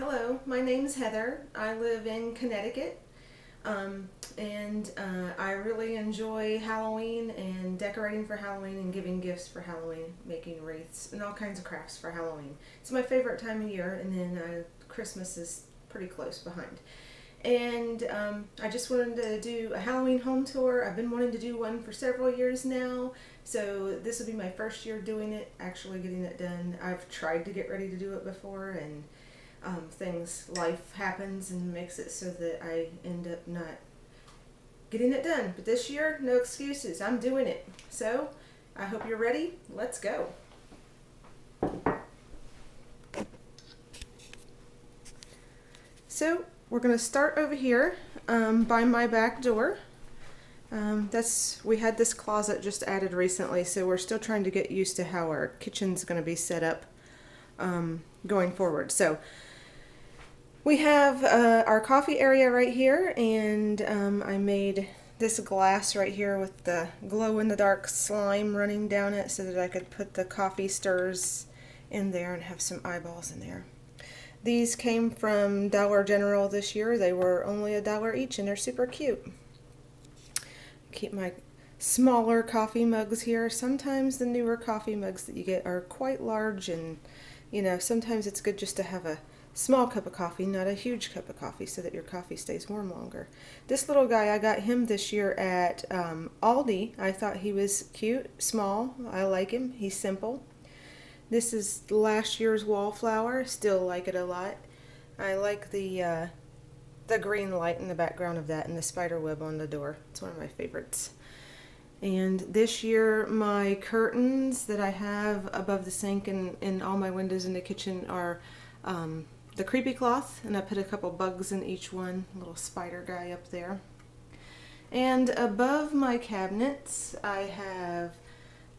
Hello, my name's Heather. I live in Connecticut, and I really enjoy Halloween and decorating for Halloween and giving gifts for Halloween, making wreaths and all kinds of crafts for Halloween. It's my favorite time of year, and then Christmas is pretty close behind. And I just wanted to do a Halloween home tour. I've been wanting to do one for several years now, so this will be my first year doing it, actually getting it done. I've tried to get ready to do it before, and life happens and makes it so that I end up not getting it done. But this year, no excuses. I'm doing it. So I hope you're ready. Let's go. So we're going to start over here by my back door. We had this closet just added recently, so we're still trying to get used to how our kitchen's going to be set up going forward. So we have our coffee area right here, and I made this glass right here with the glow-in-the-dark slime running down it so that I could put the coffee stirs in there and have some eyeballs in there. These came from Dollar General this year. They were only $1 each, and they're super cute. Keep my smaller coffee mugs here. Sometimes the newer coffee mugs that you get are quite large, and sometimes it's good just to have a small cup of coffee, not a huge cup of coffee, so that your coffee stays warm longer. This little guy, I got him this year at Aldi. I thought he was cute, small. I like him. He's simple. This is last year's wallflower. Still like it a lot. I like the green light in the background of that and the spider web on the door. It's one of my favorites. And this year, my curtains that I have above the sink and in all my windows in the kitchen are the creepy cloth, and I put a couple bugs in each one, a little spider guy up there. And above my cabinets, I have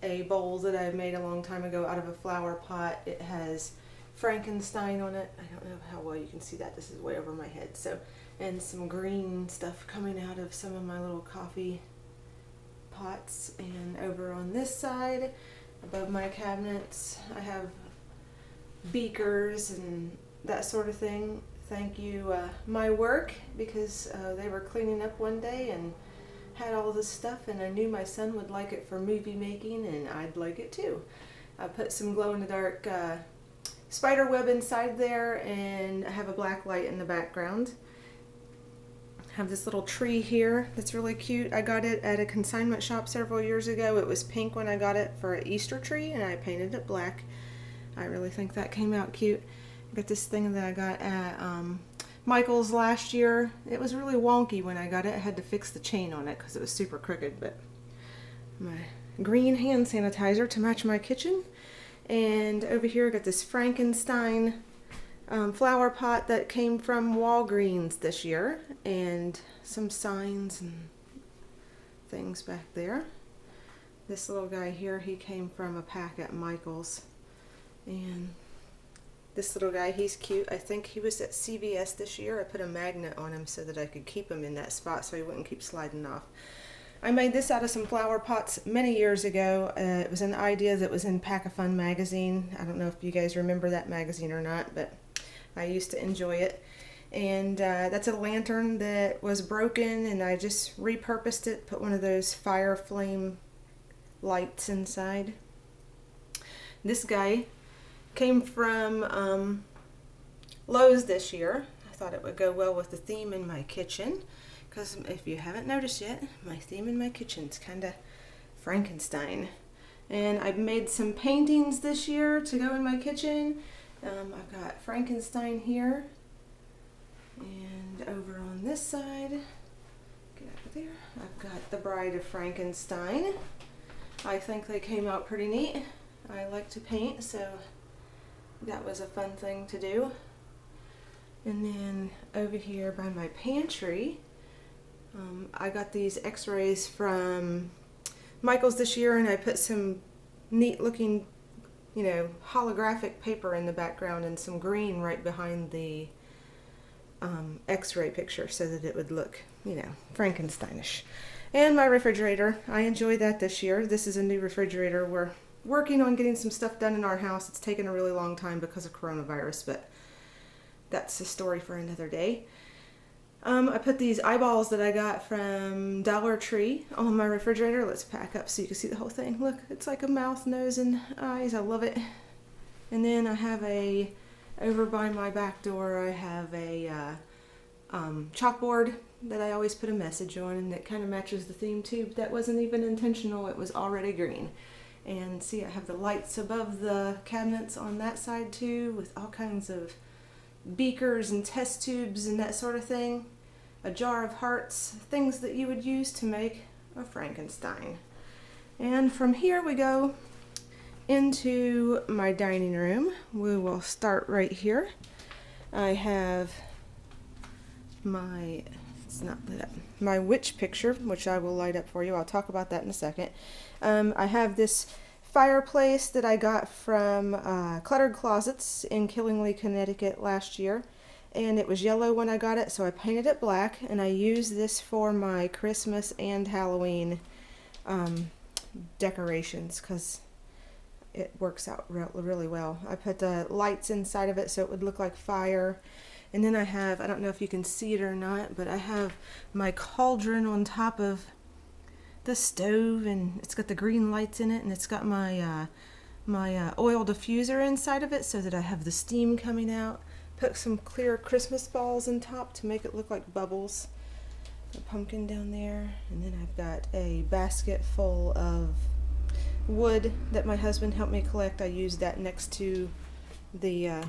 a bowl that I made a long time ago out of a flower pot. It has Frankenstein on it. I don't know how well you can see that. This is way over my head. And some green stuff coming out of some of my little coffee pots. And over on this side, above my cabinets, I have beakers and that sort of thing. Thank you, my work, because they were cleaning up one day and had all this stuff, and I knew my son would like it for movie making, and I'd like it too. I put some glow-in-the-dark spider web inside there, and I have a black light in the background. I have this little tree here that's really cute. I got it at a consignment shop several years ago. It was pink when I got it for an Easter tree, and I painted it black. I really think that came out cute. I got this thing that I got at Michael's last year. It was really wonky when I got it. I had to fix the chain on it because it was super crooked. But my green hand sanitizer to match my kitchen. And over here I got this Frankenstein flower pot that came from Walgreens this year. And some signs and things back there. This little guy here, he came from a pack at Michael's. And this little guy, he's cute. I think he was at CVS this year. I put a magnet on him so that I could keep him in that spot so he wouldn't keep sliding off. I made this out of some flower pots many years ago. It was an idea that was in Pack-A-Fun magazine. I don't know if you guys remember that magazine or not, but I used to enjoy it. And that's a lantern that was broken, and I just repurposed it, put one of those fire flame lights inside. This guy came from Lowe's this year. I thought it would go well with the theme in my kitchen, because if you haven't noticed yet, my theme in my kitchen is kind of Frankenstein. And I've made some paintings this year to go in my kitchen. I've got Frankenstein here, and over on this side, get over there, I've got the Bride of Frankenstein. I think they came out pretty neat. I like to paint, so that was a fun thing to do. And then over here by my pantry, I got these x-rays from Michael's this year, and I put some neat looking, holographic paper in the background and some green right behind the x-ray picture so that it would look, Frankensteinish. And my refrigerator, I enjoyed that this year. This is a new refrigerator. We're working on getting some stuff done in our house. It's taken a really long time because of coronavirus, but that's a story for another day. I put these eyeballs that I got from Dollar Tree on my refrigerator. Let's pack up so you can see the whole thing. Look, it's like a mouth, nose, and eyes. I love it. And then I have over by my back door, I have a chalkboard that I always put a message on, and it kind of matches the theme too. But that wasn't even intentional. It was already green. And see, I have the lights above the cabinets on that side too, with all kinds of beakers and test tubes and that sort of thing. A jar of hearts, things that you would use to make a Frankenstein. And from here we go into my dining room. We will start right here. I have it's not lit up, my witch picture, which I will light up for you. I'll talk about that in a second. I have this fireplace that I got from Cluttered Closets in Killingly, Connecticut last year. And it was yellow when I got it, so I painted it black, and I used this for my Christmas and Halloween decorations because it works out really well. I put the lights inside of it so it would look like fire. And then I don't know if you can see it or not, but I have my cauldron on top of the stove, and it's got the green lights in it, and it's got my oil diffuser inside of it so that I have the steam coming out. Put some clear Christmas balls on top to make it look like bubbles. A pumpkin down there, and then I've got a basket full of wood that my husband helped me collect. I used that next to the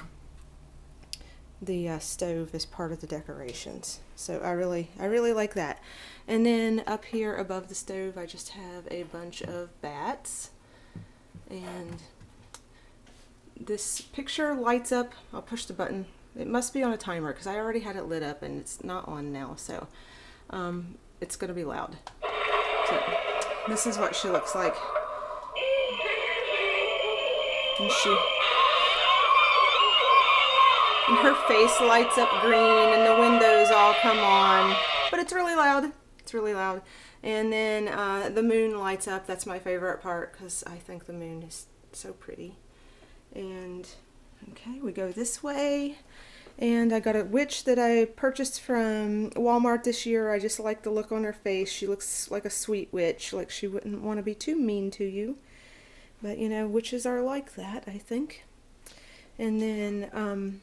stove as part of the decorations. So I really like that. And then up here above the stove, I just have a bunch of bats. And this picture lights up. I'll push the button. It must be on a timer because I already had it lit up and it's not on now. So it's going to be loud. So this is what she looks like. And her face lights up green and the windows all come on. But it's really loud. It's really loud. And then the moon lights up. That's my favorite part because I think the moon is so pretty. And okay, we go this way. And I got a witch that I purchased from Walmart this year. I just like the look on her face. She looks like a sweet witch, like she wouldn't want to be too mean to you. But you know, witches are like that, I think. And then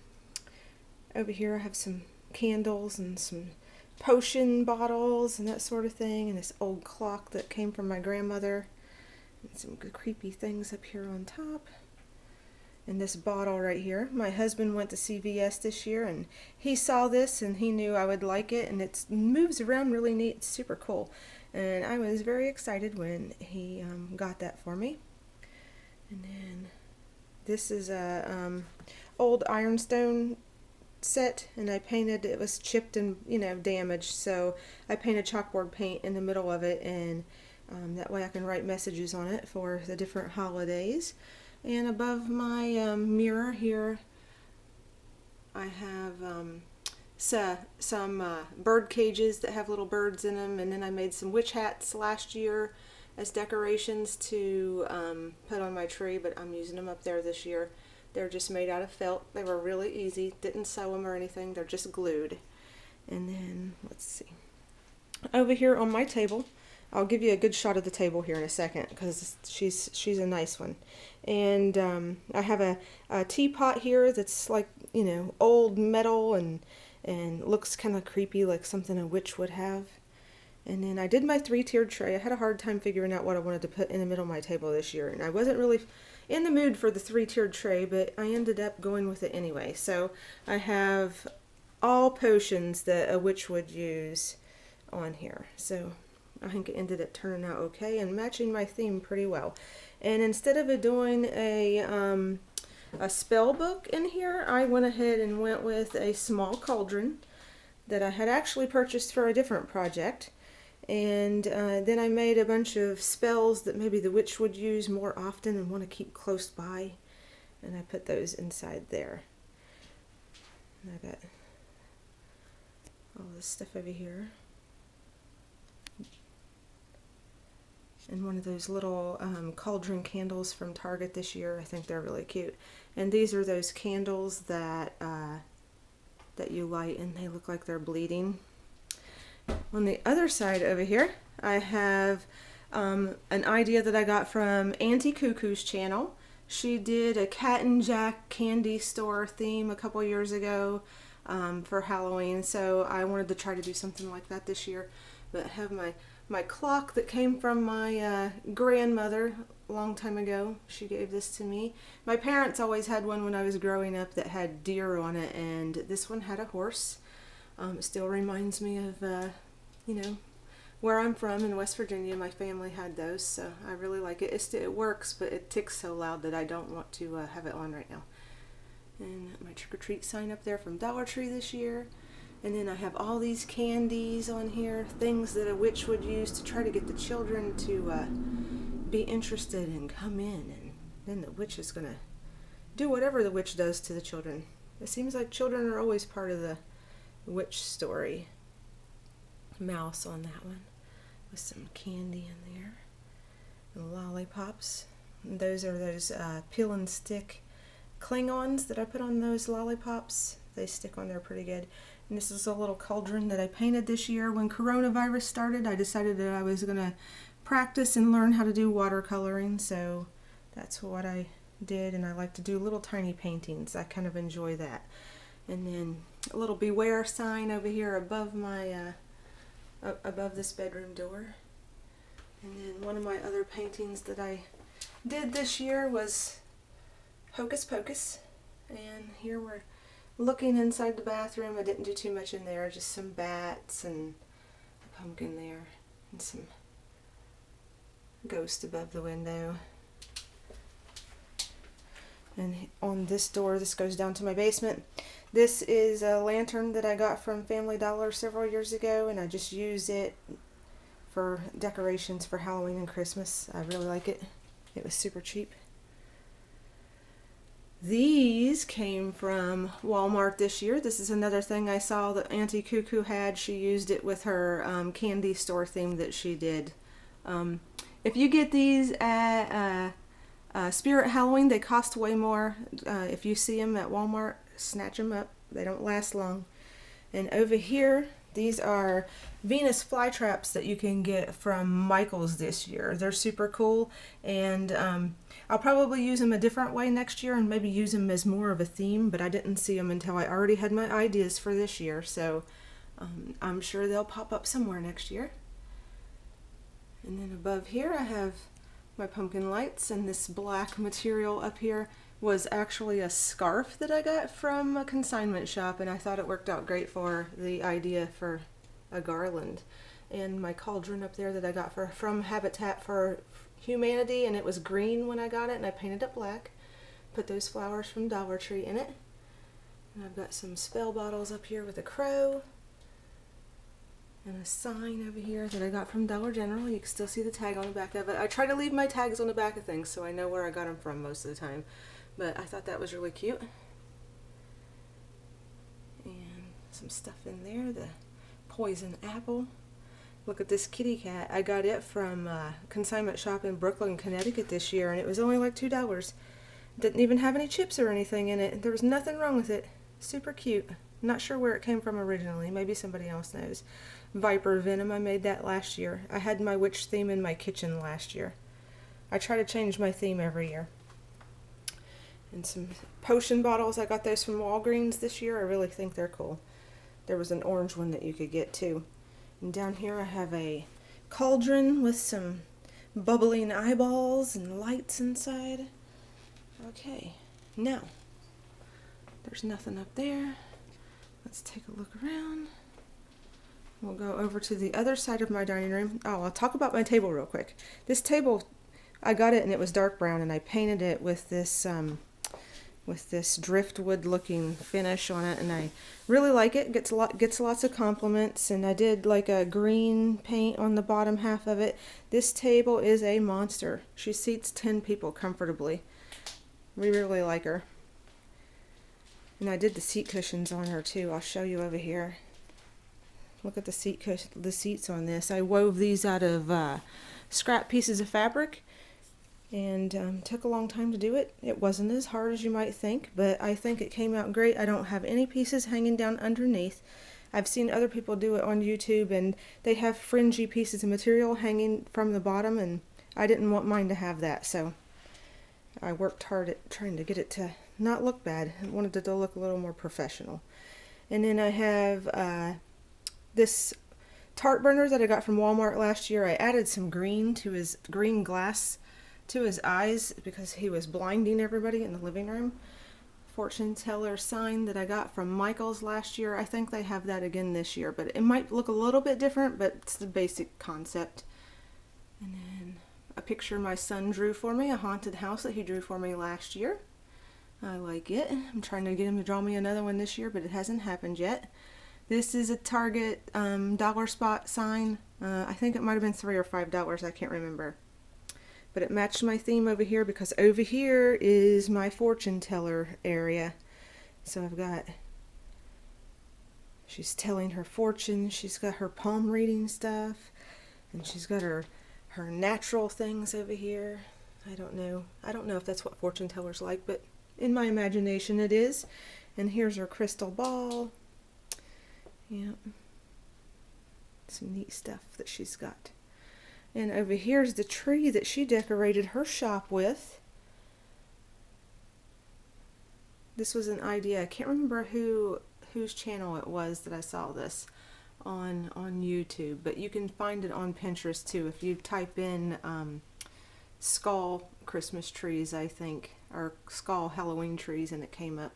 over here I have some candles and some potion bottles and that sort of thing, and this old clock that came from my grandmother, and some creepy things up here on top. And this bottle right here. My husband went to CVS this year and he saw this and he knew I would like it, and it moves around really neat. It's super cool. And I was very excited when he got that for me. And then this is a old ironstone set, and I painted, it was chipped and damaged, so I painted chalkboard paint in the middle of it, and that way I can write messages on it for the different holidays. And above my mirror here I have some bird cages that have little birds in them, and then I made some witch hats last year as decorations to put on my tree, but I'm using them up there this year. They're just made out of felt. They were really easy. Didn't sew them or anything. They're just glued. And then, let's see. Over here on my table, I'll give you a good shot of the table here in a second because she's a nice one. And I have a teapot here that's like, old metal and looks kind of creepy, like something a witch would have. And then I did my 3-tiered tray. I had a hard time figuring out what I wanted to put in the middle of my table this year, and I wasn't really in the mood for the 3-tiered tray, but I ended up going with it anyway. So I have all potions that a witch would use on here. So I think it ended up turning out okay and matching my theme pretty well. And instead of doing a spell book in here, I went ahead and went with a small cauldron that I had actually purchased for a different project. And then I made a bunch of spells that maybe the witch would use more often and want to keep close by. And I put those inside there. And I got all this stuff over here. And one of those little cauldron candles from Target this year. I think they're really cute. And these are those candles that that you light and they look like they're bleeding. On the other side over here, I have an idea that I got from Auntie Cuckoo's channel. She did a Cat and Jack candy store theme a couple years ago for Halloween, so I wanted to try to do something like that this year. But I have my clock that came from my grandmother a long time ago. She gave this to me. My parents always had one when I was growing up that had deer on it, and this one had a horse. It still reminds me of, you know, where I'm from in West Virginia. My family had those, so I really like it. It works, but it ticks so loud that I don't want to have it on right now. And my trick-or-treat sign up there from Dollar Tree this year. And then I have all these candies on here, things that a witch would use to try to get the children to be interested and come in. And then the witch is going to do whatever the witch does to the children. It seems like children are always part of the witch story. Mouse on that one with some candy in there. And lollipops. And those are those peel and stick Klingons that I put on those lollipops. They stick on there pretty good. And this is a little cauldron that I painted this year. When coronavirus started, I decided that I was going to practice and learn how to do watercoloring. So that's what I did. And I like to do little tiny paintings. I kind of enjoy that. And then a little beware sign over here above my above this bedroom door. And then one of my other paintings that I did this year was Hocus Pocus. And here we're looking inside the bathroom. I didn't do too much in there, just some bats and a pumpkin there and some ghost above the window. And on this door, this goes down to my basement. This is a lantern that I got from Family Dollar several years ago, and I just use it for decorations for Halloween and Christmas. I really like it. It was super cheap. These came from Walmart this year. This is another thing I saw that Auntie Cuckoo had. She used it with her candy store theme that she did. If you get these at Spirit Halloween, they cost way more. If you see them at Walmart, snatch them up. They don't last long. And over here, these are Venus flytraps that you can get from Michael's this year. They're super cool, and I'll probably use them a different way next year and maybe use them as more of a theme, but I didn't see them until I already had my ideas for this year, so I'm sure they'll pop up somewhere next year. And then above here I have my pumpkin lights, and this black material up here was actually a scarf that I got from a consignment shop, and I thought it worked out great for the idea for a garland. And my cauldron up there that I got from Habitat for Humanity, and it was green when I got it, and I painted it black. Put those flowers from Dollar Tree in it. And I've got some spell bottles up here with a crow. And a sign over here that I got from Dollar General. You can still see the tag on the back of it. I try to leave my tags on the back of things so I know where I got them from most of the time. But I thought that was really cute. And some stuff in there. The poison apple. Look at this kitty cat. I got it from a consignment shop in Brooklyn, Connecticut this year, and it was only like $2. Didn't even have any chips or anything in it. There was nothing wrong with it. Super cute. Not sure where it came from originally. Maybe somebody else knows. Viper venom. I made that last year. I had my witch theme in my kitchen last year. I try to change my theme every year. And some potion bottles. I got those from Walgreens this year. I really think they're cool. There was an orange one that you could get too. And down here I have a cauldron with some bubbling eyeballs and lights inside. Okay, now there's nothing up there. Let's take a look around. We'll go over to the other side of my dining room. Oh, I'll talk about my table real quick. This table, I got it and it was dark brown, and I painted it with this driftwood looking finish on it, and I really like it. Gets lots of compliments, and I did like a green paint on the bottom half of it. This table is a monster. She seats 10 people comfortably. We really like her. And I did the seat cushions on her too. I'll show you over here. Look at the seats on this. I wove these out of scrap pieces of fabric, and took a long time to do it. It wasn't as hard as you might think, but I think it came out great. I don't have any pieces hanging down underneath. I've seen other people do it on YouTube, and they have fringy pieces of material hanging from the bottom, and I didn't want mine to have that, so I worked hard at trying to get it to not look bad. I wanted it to look a little more professional. And then I have this tart burner that I got from Walmart last year. I added some green to his green glass to his eyes because he was blinding everybody in the living room. Fortune teller sign that I got from Michael's last year. I think they have that again this year, but it might look a little bit different, but it's the basic concept. And then a picture my son drew for me, a haunted house that he drew for me last year. I like it. I'm trying to get him to draw me another one this year, but it hasn't happened yet. This is a Target dollar spot sign. I think it might have been $3 or $5. I can't remember. But it matched my theme over here because over here is my fortune teller area. So I've got, she's telling her fortune. She's got her palm reading stuff. And she's got her natural things over here. I don't know if that's what fortune tellers like, but in my imagination it is. And here's her crystal ball. Yeah. Some neat stuff that she's got. And over here's the tree that she decorated her shop with. This was an idea. I can't remember whose channel it was that I saw this on YouTube, but you can find it on Pinterest too. If you type in skull Christmas trees, I think, or skull Halloween trees, and it came up.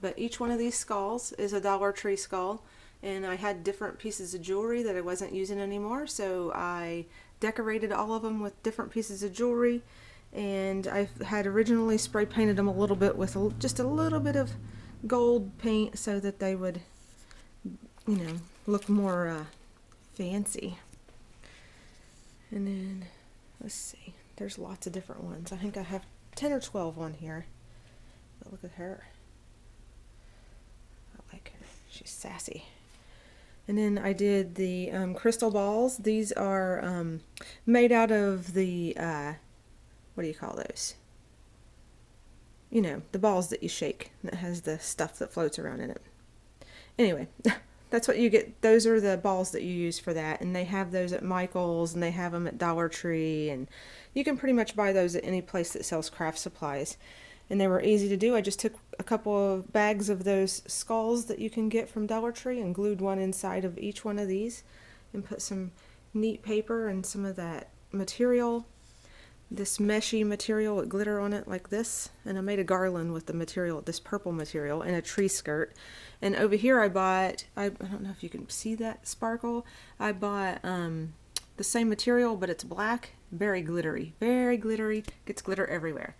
But each one of these skulls is a Dollar Tree skull, and I had different pieces of jewelry that I wasn't using anymore, so I decorated all of them with different pieces of jewelry, and I had originally spray painted them a little bit with just a little bit of gold paint so that they would, you know, look more fancy. And then, let's see, there's lots of different ones. I think I have 10 or 12 on here. But look at her. I like her. She's sassy. And then I did the crystal balls. These are made out of the, what do you call those? You know, the balls that you shake. That has the stuff that floats around in it. Anyway, that's what you get. Those are the balls that you use for that. And they have those at Michael's, and they have them at Dollar Tree. And you can pretty much buy those at any place that sells craft supplies. And they were easy to do. I just took a couple of bags of those skulls that you can get from Dollar Tree and glued one inside of each one of these and put some neat paper and some of that material, this meshy material with glitter on it like this. And I made a garland with the material, this purple material, and a tree skirt. And over here I bought, I don't know if you can see that sparkle, I bought the same material, but it's black, very glittery, gets glitter everywhere.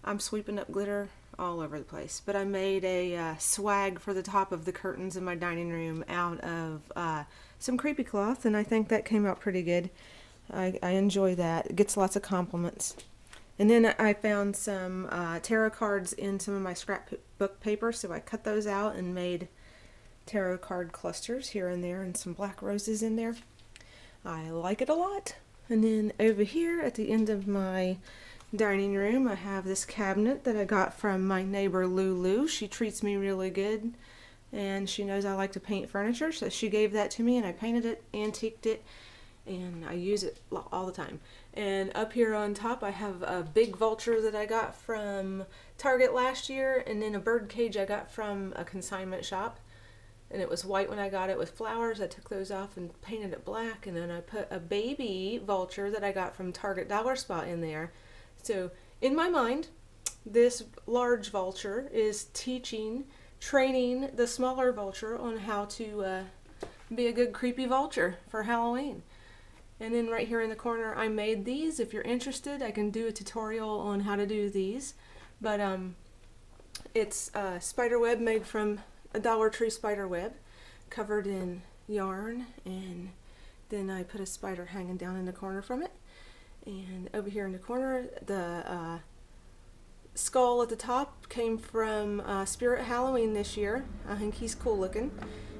I'm sweeping up glitter all over the place. But I made a swag for the top of the curtains in my dining room out of some creepy cloth, and I think that came out pretty good. I enjoy that. It gets lots of compliments. And then I found some tarot cards in some of my scrapbook paper, so I cut those out and made tarot card clusters here and there and some black roses in there. I like it a lot. And then over here at the end of my dining room, I have this cabinet that I got from my neighbor Lulu. She treats me really good, and she knows I like to paint furniture, so she gave that to me, and I painted it, antiqued it, and I use it all the time. And up here on top I have a big vulture that I got from Target last year, and then a bird cage I got from a consignment shop, and it was white when I got it with flowers. I took those off and painted it black, and then I put a baby vulture that I got from Target Dollar Spot in there. So in my mind, this large vulture is training the smaller vulture on how to be a good creepy vulture for Halloween. And then right here in the corner, I made these. If you're interested, I can do a tutorial on how to do these. But it's spider web made from a Dollar Tree spider web, covered in yarn, and then I put a spider hanging down in the corner from it. And over here in the corner, the skull at the top came from Spirit Halloween this year. I think he's cool looking.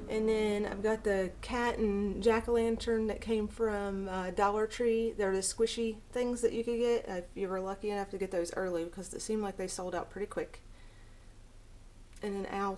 And then I've got the cat and jack-o'-lantern that came from Dollar Tree. They're the squishy things that you could get if you were lucky enough to get those early, because it seemed like they sold out pretty quick. And an owl